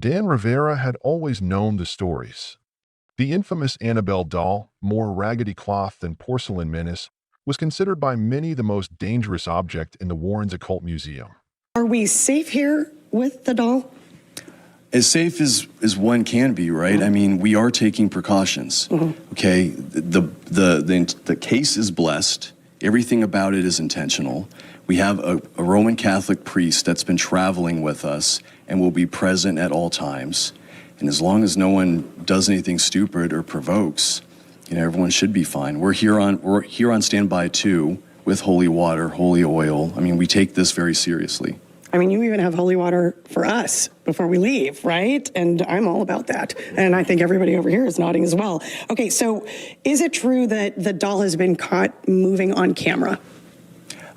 Dan Rivera had always known the stories. The infamous Annabelle doll, more raggedy cloth than porcelain menace, was considered by many the most dangerous object in the Warrens Occult Museum. Are we safe here with the doll? As safe as one can be, right? Mm-hmm. I mean, we are taking precautions. Mm-hmm. Okay, the case is blessed. Everything about it is intentional. We have a Roman Catholic priest that's been traveling with us and will be present at all times. And as long as no one does anything stupid or provokes, everyone should be fine. We're here on standby too, with holy water, holy oil. I mean, we take this very seriously. I mean, you even have holy water for us before we leave, right? And I'm all about that. And I think everybody over here is nodding as well. Okay, so is it true that the doll has been caught moving on camera?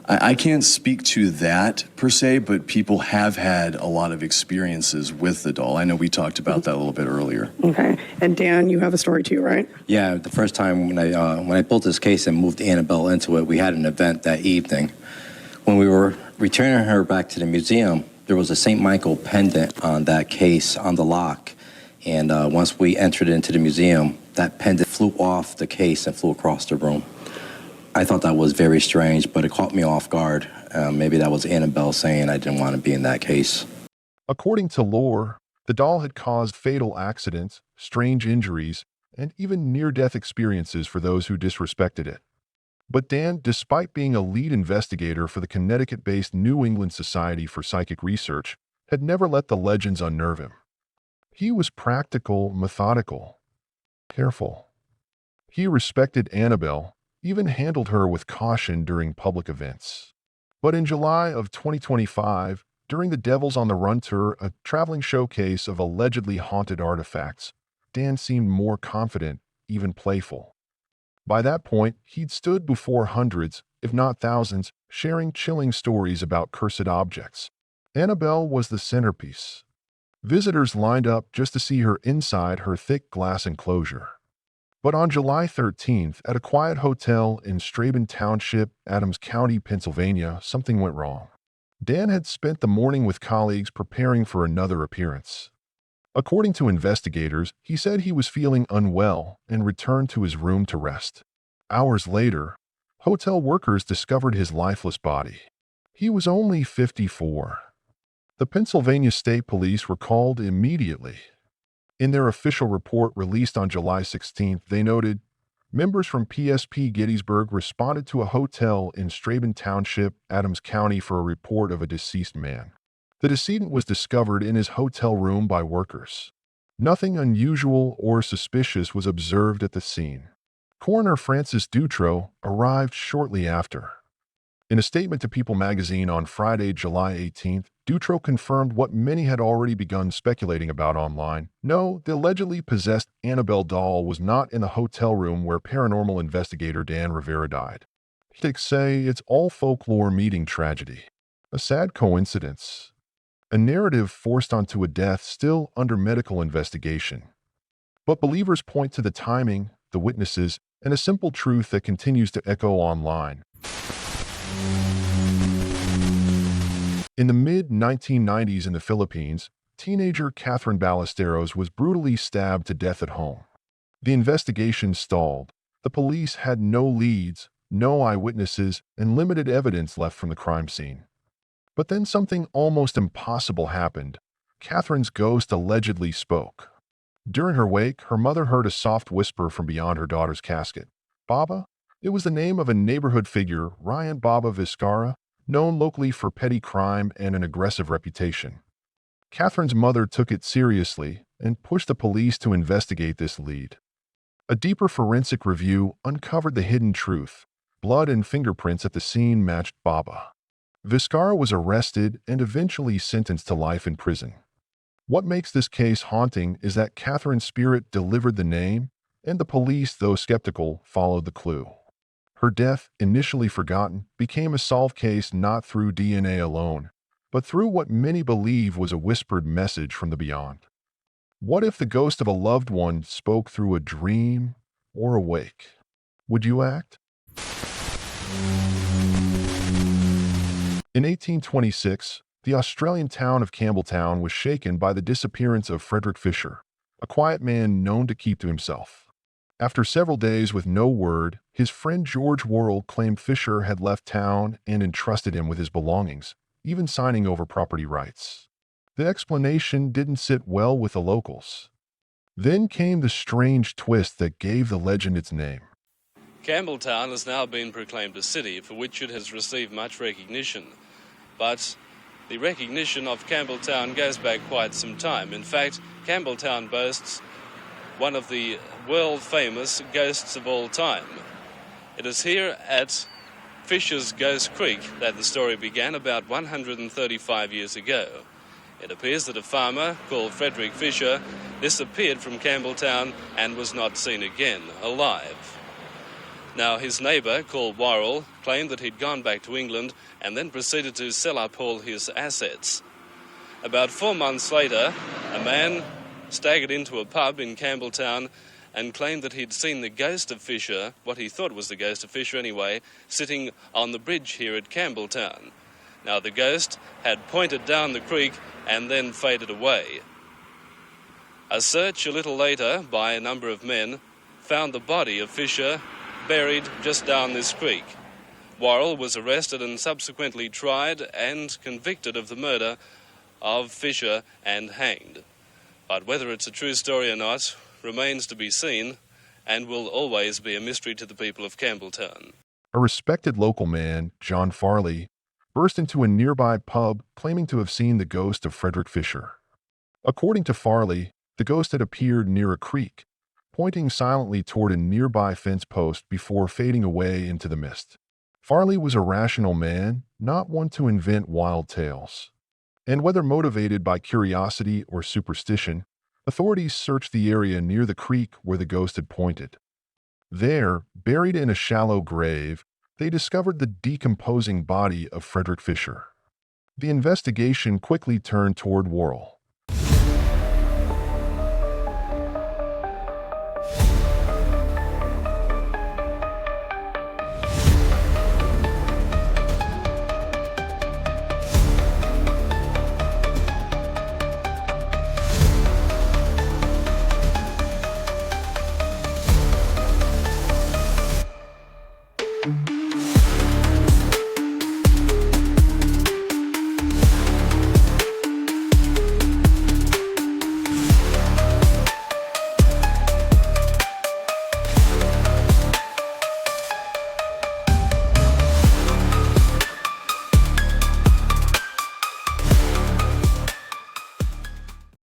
I can't speak to that per se, but people have had a lot of experiences with the doll. I know we talked about that a little bit earlier. Okay, and Dan, you have a story too, right? Yeah, the first time when I built this case and moved Annabelle into it, we had an event that evening. When we were returning her back to the museum, there was a St. Michael pendant on that case on the lock. And once we entered into the museum, that pendant flew off the case and flew across the room. I thought that was very strange, but it caught me off guard. Maybe that was Annabelle saying I didn't want to be in that case. According to lore, the doll had caused fatal accidents, strange injuries, and even near-death experiences for those who disrespected it. But Dan, despite being a lead investigator for the Connecticut-based New England Society for Psychic Research, had never let the legends unnerve him. He was practical, methodical, careful. He respected Annabelle, even handled her with caution during public events. But in July of 2025, during the Devils on the Run tour, a traveling showcase of allegedly haunted artifacts, Dan seemed more confident, even playful. By that point, he'd stood before hundreds, if not thousands, sharing chilling stories about cursed objects. Annabelle was the centerpiece. Visitors lined up just to see her inside her thick glass enclosure. But on July 13th, at a quiet hotel in Straben Township, Adams County, Pennsylvania, something went wrong. Dan had spent the morning with colleagues preparing for another appearance. According to investigators, he said he was feeling unwell and returned to his room to rest. Hours later, hotel workers discovered his lifeless body. He was only 54. The Pennsylvania State Police were called immediately. In their official report released on July 16th, they noted, members from PSP Gettysburg responded to a hotel in Straben Township, Adams County for a report of a deceased man. The decedent was discovered in his hotel room by workers. Nothing unusual or suspicious was observed at the scene. Coroner Francis Dutro arrived shortly after. In a statement to People magazine on Friday, July 18th, Dutro confirmed what many had already begun speculating about online. No, the allegedly possessed Annabelle doll was not in the hotel room where paranormal investigator Dan Rivera died. Critics say it's all folklore meeting tragedy. A sad coincidence. A narrative forced onto a death still under medical investigation. But believers point to the timing, the witnesses, and a simple truth that continues to echo online. In the mid-1990s in the Philippines, teenager Catherine Ballesteros was brutally stabbed to death at home. The investigation stalled. The police had no leads, no eyewitnesses, and limited evidence left from the crime scene. But then something almost impossible happened. Catherine's ghost allegedly spoke. During her wake, her mother heard a soft whisper from beyond her daughter's casket. Baba? It was the name of a neighborhood figure, Ryan Baba Vizcarra, known locally for petty crime and an aggressive reputation. Catherine's mother took it seriously and pushed the police to investigate this lead. A deeper forensic review uncovered the hidden truth. Blood and fingerprints at the scene matched Baba. Vizcarra was arrested and eventually sentenced to life in prison. What makes this case haunting is that Catherine's spirit delivered the name, and the police, though skeptical, followed the clue. Her death, initially forgotten, became a solved case not through DNA alone, but through what many believe was a whispered message from the beyond. What if the ghost of a loved one spoke through a dream or a wake? Would you act? In 1826, The Australian town of Campbelltown was shaken by the disappearance of Frederick Fisher, a quiet man known to keep to himself. After several days with no word, his friend George Worrell claimed Fisher had left town and entrusted him with his belongings, even signing over property rights. The explanation didn't sit well with the locals. Then came the strange twist that gave the legend its name. Campbelltown has now been proclaimed a city for which it has received much recognition. But the recognition of Campbelltown goes back quite some time. In fact, Campbelltown boasts one of the world-famous ghosts of all time. It is here at Fisher's Ghost Creek that the story began about 135 years ago. It appears that a farmer called Frederick Fisher disappeared from Campbelltown and was not seen again, alive. Now, his neighbour, called Worrell, claimed that he'd gone back to England and then proceeded to sell up all his assets. About 4 months later, a man staggered into a pub in Campbelltown and claimed that he'd seen the ghost of Fisher, what he thought was the ghost of Fisher anyway, sitting on the bridge here at Campbelltown. Now, the ghost had pointed down the creek and then faded away. A search a little later by a number of men found the body of Fisher buried just down this creek. Worrell was arrested and subsequently tried and convicted of the murder of Fisher and hanged. But whether it's a true story or not remains to be seen and will always be a mystery to the people of Campbelltown. A respected local man, John Farley, burst into a nearby pub claiming to have seen the ghost of Frederick Fisher. According to Farley, the ghost had appeared near a creek, pointing silently toward a nearby fence post before fading away into the mist. Farley was a rational man, not one to invent wild tales. And whether motivated by curiosity or superstition, authorities searched the area near the creek where the ghost had pointed. There, buried in a shallow grave, they discovered the decomposing body of Frederick Fisher. The investigation quickly turned toward Worrell.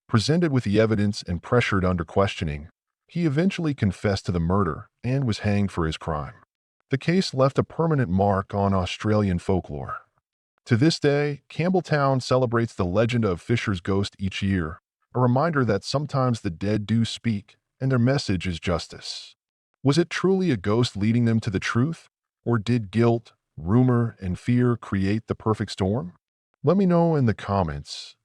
Presented with the evidence and pressured under questioning, he eventually confessed to the murder and was hanged for his crime. The case left a permanent mark on Australian folklore. To this day, Campbelltown celebrates the legend of Fisher's ghost each year, a reminder that sometimes the dead do speak and their message is justice. Was it truly a ghost leading them to the truth, or did guilt, rumor, and fear create the perfect storm? Let me know in the comments.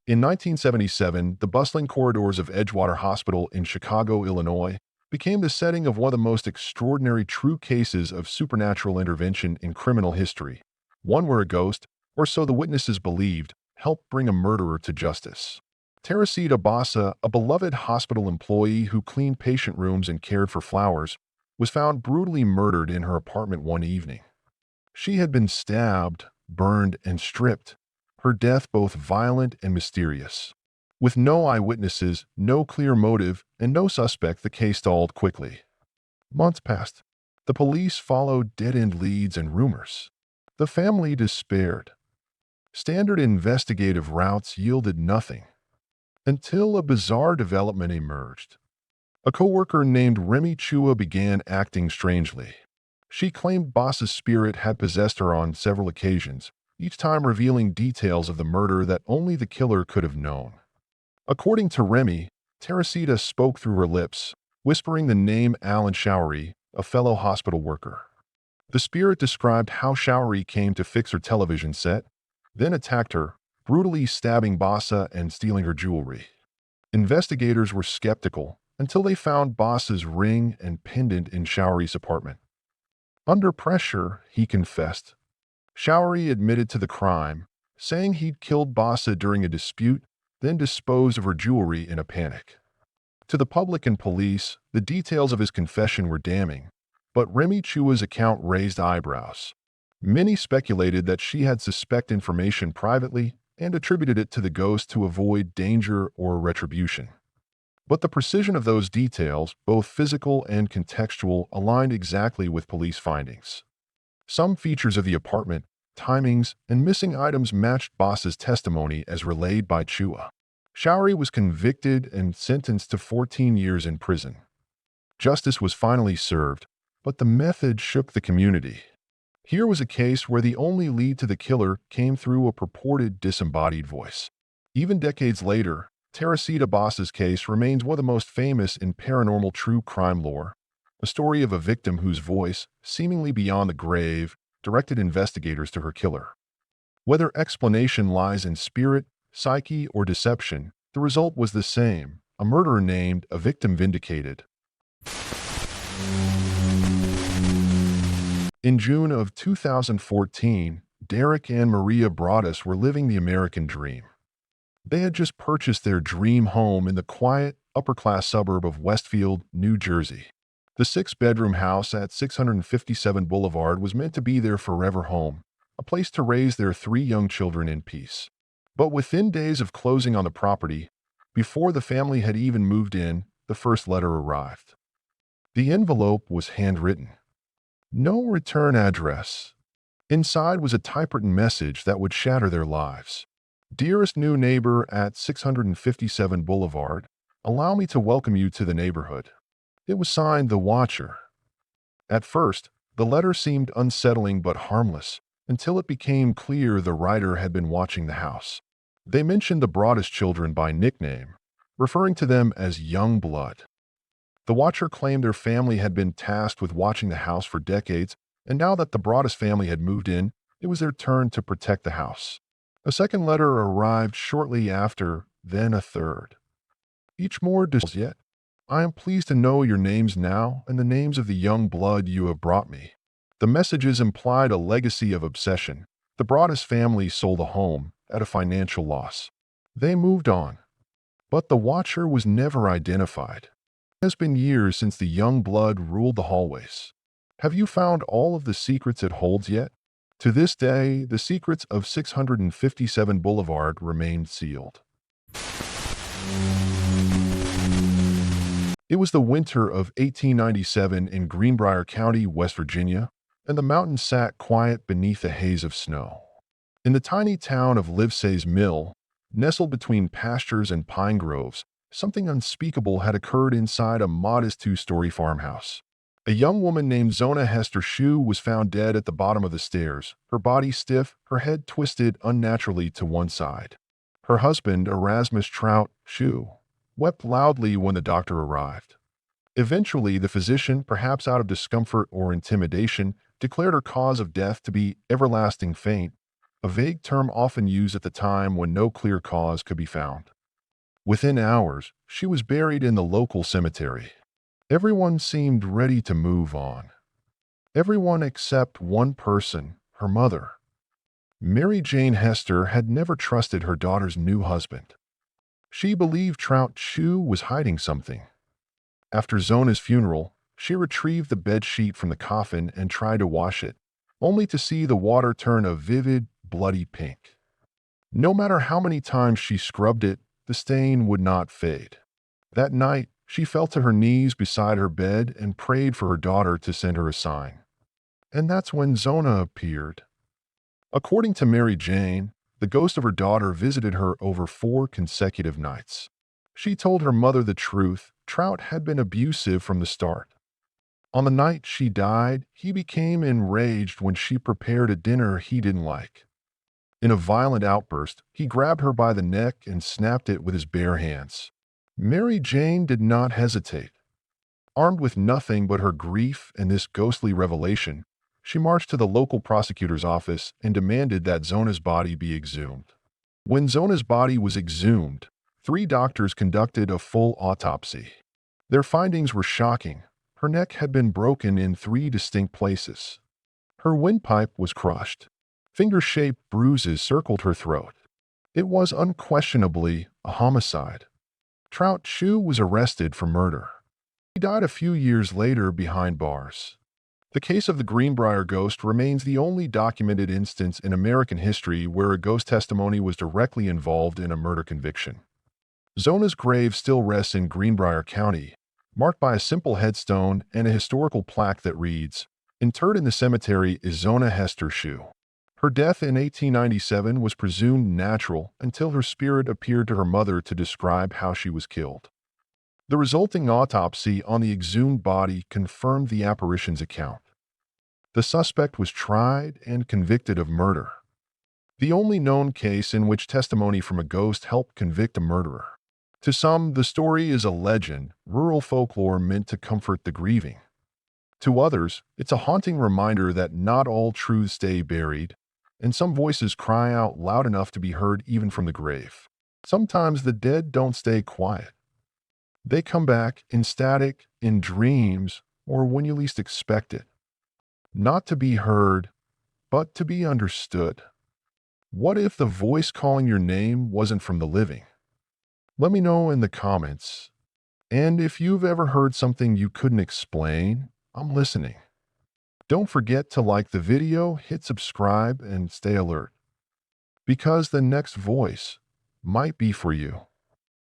In 1977, the bustling corridors of Edgewater Hospital in Chicago, Illinois, became the setting of one of the most extraordinary true cases of supernatural intervention in criminal history, one where a ghost, or so the witnesses believed, helped bring a murderer to justice. Teresita Bassa, a beloved hospital employee who cleaned patient rooms and cared for flowers, was found brutally murdered in her apartment one evening. She had been stabbed, burned, and stripped, her death both violent and mysterious. With no eyewitnesses, no clear motive, and no suspect, the case stalled quickly. Months passed. The police followed dead-end leads and rumors. The family despaired. Standard investigative routes yielded nothing. Until a bizarre development emerged. A coworker named Remy Chua began acting strangely. She claimed Boss's spirit had possessed her on several occasions, each time revealing details of the murder that only the killer could have known. According to Remy, Teresita spoke through her lips, whispering the name Alan Showery, a fellow hospital worker. The spirit described how Showery came to fix her television set, then attacked her, brutally stabbing Bassa and stealing her jewelry. Investigators were skeptical until they found Boss's ring and pendant in Showery's apartment. Under pressure, he confessed. Showery admitted to the crime, saying he'd killed Bassa during a dispute, then disposed of her jewelry in a panic. To the public and police, the details of his confession were damning, but Remy Chua's account raised eyebrows. Many speculated that she had suspect information privately and attributed it to the ghost to avoid danger or retribution. But the precision of those details, both physical and contextual, aligned exactly with police findings. Some features of the apartment, timings, and missing items matched Boss's testimony as relayed by Chua. Showery was convicted and sentenced to 14 years in prison. Justice was finally served, but the method shook the community. Here was a case where the only lead to the killer came through a purported disembodied voice. Even decades later, Teresita Boss's case remains one of the most famous in paranormal true crime lore, a story of a victim whose voice, seemingly beyond the grave, directed investigators to her killer. Whether explanation lies in spirit, psyche, or deception, the result was the same: a murderer named, a victim vindicated. In June of 2014, Derek and Maria Broaddus were living the American dream. They had just purchased their dream home in the quiet, upper-class suburb of Westfield, New Jersey. The 6-bedroom house at 657 Boulevard was meant to be their forever home, a place to raise their 3 young children in peace. But within days of closing on the property, before the family had even moved in, the first letter arrived. The envelope was handwritten. No return address. Inside was a typewritten message that would shatter their lives. Dearest new neighbor at 657 Boulevard, allow me to welcome you to the neighborhood. It was signed The Watcher. At first, the letter seemed unsettling but harmless, until it became clear the writer had been watching the house. They mentioned the Broaddus children by nickname, referring to them as young blood. The Watcher claimed their family had been tasked with watching the house for decades, and now that the Broaddus family had moved in, it was their turn to protect the house. A second letter arrived shortly after, then a third. Each more yet. I am pleased to know your names now and the names of the young blood you have brought me. The messages implied a legacy of obsession. The Broaddus family sold a home at a financial loss. They moved on. But the Watcher was never identified. It has been years since the young blood ruled the hallways. Have you found all of the secrets it holds yet? To this day, the secrets of 657 Boulevard remain sealed. It was the winter of 1897 in Greenbrier County, West Virginia, and the mountains sat quiet beneath a haze of snow. In the tiny town of Livesey's Mill, nestled between pastures and pine groves, something unspeakable had occurred inside a modest 2-story farmhouse. A young woman named Zona Hester Shue was found dead at the bottom of the stairs, her body stiff, her head twisted unnaturally to one side. Her husband, Erasmus Trout Shue, wept loudly when the doctor arrived. Eventually, the physician, perhaps out of discomfort or intimidation, declared her cause of death to be everlasting faint, a vague term often used at the time when no clear cause could be found. Within hours, she was buried in the local cemetery. Everyone seemed ready to move on. Everyone except one person, her mother. Mary Jane Hester had never trusted her daughter's new husband. She believed Trout Shue was hiding something. After Zona's funeral, she retrieved the bed sheet from the coffin and tried to wash it, only to see the water turn a vivid, bloody pink. No matter how many times she scrubbed it, the stain would not fade. That night, she fell to her knees beside her bed and prayed for her daughter to send her a sign. And that's when Zona appeared. According to Mary Jane, the ghost of her daughter visited her over 4 consecutive nights. She told her mother the truth: Trout had been abusive from the start. On the night she died, he became enraged when she prepared a dinner he didn't like. In a violent outburst, he grabbed her by the neck and snapped it with his bare hands. Mary Jane did not hesitate. Armed with nothing but her grief and this ghostly revelation, she marched to the local prosecutor's office and demanded that Zona's body be exhumed. When Zona's body was exhumed, 3 doctors conducted a full autopsy. Their findings were shocking. Her neck had been broken in 3 distinct places. Her windpipe was crushed. Finger-shaped bruises circled her throat. It was unquestionably a homicide. Trout Chu was arrested for murder. He died a few years later behind bars. The case of the Greenbrier Ghost remains the only documented instance in American history where a ghost testimony was directly involved in a murder conviction. Zona's grave still rests in Greenbrier County, marked by a simple headstone and a historical plaque that reads, "Interred in the cemetery is Zona Hester Chu." Her death in 1897 was presumed natural until her spirit appeared to her mother to describe how she was killed. The resulting autopsy on the exhumed body confirmed the apparition's account. The suspect was tried and convicted of murder, the only known case in which testimony from a ghost helped convict a murderer. To some, the story is a legend, rural folklore meant to comfort the grieving. To others, it's a haunting reminder that not all truths stay buried, and some voices cry out loud enough to be heard even from the grave. Sometimes the dead don't stay quiet. They come back in static, in dreams, or when you least expect it. Not to be heard, but to be understood. What if the voice calling your name wasn't from the living? Let me know in the comments. And if you've ever heard something you couldn't explain, I'm listening. Don't forget to like the video, hit subscribe, and stay alert, because the next voice might be for you.